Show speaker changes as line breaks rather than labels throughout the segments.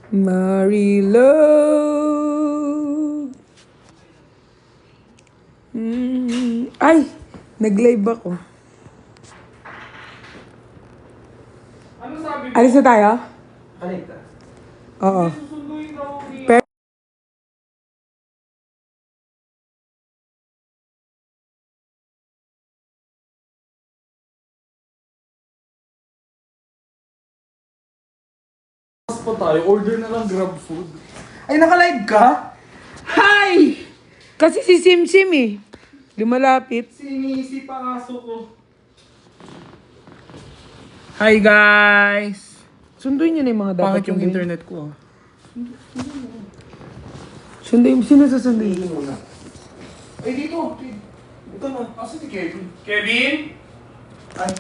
Marilove. Ay! Nag-live ako.
Ano sabi mo?
Alis na tayo?
Alit ka?
Oo.
Susunduin daw ni...
Pero-
Mas pa tayo, order na lang Grab food.
Ay, naka-live ka?
Hi! Kasi si Sim eh. Lumalapit.
Sinisi pa aso ko.
Hi guys!
Sunduin niyo na yung mga dapat
Pangit yung
sunduin.
internet ko.
Sunduin. Sino sasunduin?
Ay, dito. Ito na. Asa si Kevin? Kevin?
Ay,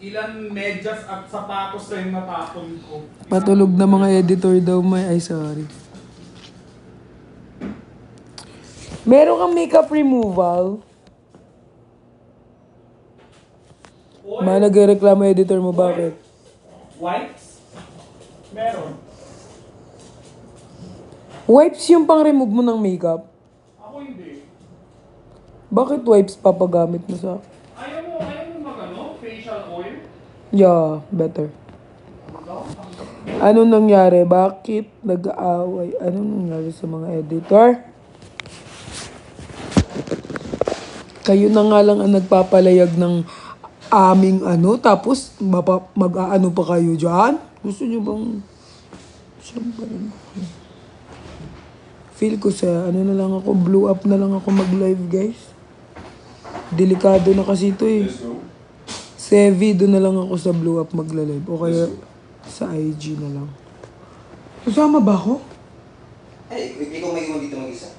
Ilan medyas at sapatos na yung natapon ko.
Patulog na mga editor daw may. Ay, sorry. Meron kang makeup removal.
Oil?
Ma, nagreklamo editor mo, bakit?
Wipes? Meron.
Wipes yung pang-remove mo ng makeup.
Ako hindi.
Bakit wipes papagamit mo sa...
Ayaw mo mag facial oil?
Yeah, better. Ano nangyari? Bakit nag-aaway? Ano nangyari sa mga editor? Kayo na nga lang ang nagpapalayag ng aming ano, tapos mag-aano pa kayo dyan? Gusto nyo bang... Siyempre. Feel ko sa ano na lang ako, blow up na lang ako mag-live, guys. Delikado na kasi ito eh. Sevi, doon na lang ako sa blow up magla-live. O kaya sa IG na lang. Kasama ba ako?
Ay, ikaw may iwan dito mag-isa?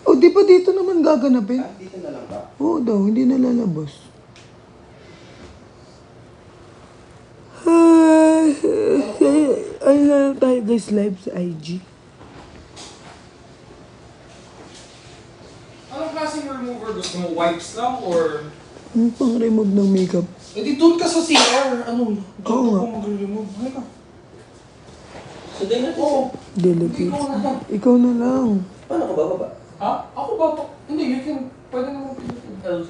O di ba dito naman gaganapin?
Ah, dito na lang ba?
Oo daw, hindi na lalabas. Ay na tayo guys live sa IG.
Anong klaseng remover gusto mo? Wipes lang or...
Ano pang remove ng makeup?
Eh di doon ka sa CR. Ano?
Oo nga.
Doon ka mag-remove. Halika.
Sunday natin siya.
Oo.
Delegate.
Ikaw na lang.
Ikaw na lang.
Paano ka bababa?
Ha? Ako ba? Hindi, you can... Pwede naman pinutin. LG.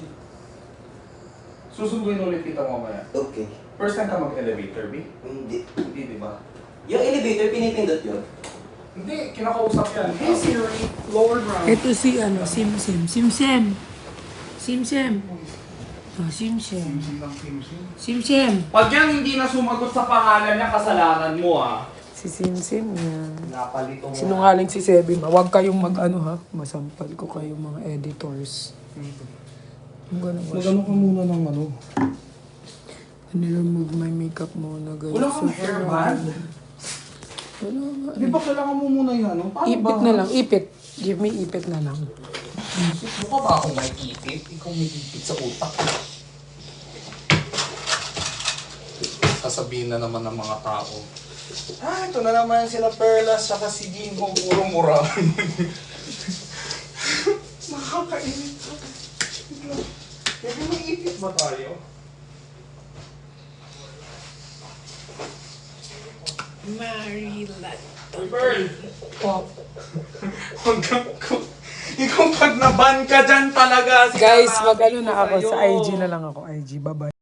Susunduin ulit kita mamaya.
Okay.
First time ka mag-elevator, B?
Hindi.
Hindi, di ba?
Yung elevator, pinipindot yun.
Hindi, kinakausap yan. Hey Siri, lower ground.
Ito si ano, Sim. Oh, Sim.
Pag yan hindi na sumagot sa pangalan niya, kasalanan mo ah.
Si Sim yan.
Napalito mo.
Sinungaling si Sebi. Huwag kayong mag-ano ha. Masampal ko kayo mga editors. Ang ganun ba?
Magano ka muna ng ano?
Niremove my makeup muna guys.
Wala kang hairband?
Wala nga.
Di ba kailangan mo muna yan? Ano? Paano
Ipit
ba?
na lang. Ipit. Give me ipit na lang.
Mukha ba akong may ipit? Ikaw may ipit sa utak. Sasabihin na naman ng mga tao. Ah, ito na naman sila Perlas saka si Ginho. Puro mura. Nakakainit. Pwede may ipit ba tayo?
Marila.
Pearl! Ikaw pag naban ka dyan talaga.
Guys,
sinasabi
mag-ano
ko
na ako
sa'yo.
sa IG na lang ako. IG, bye-bye.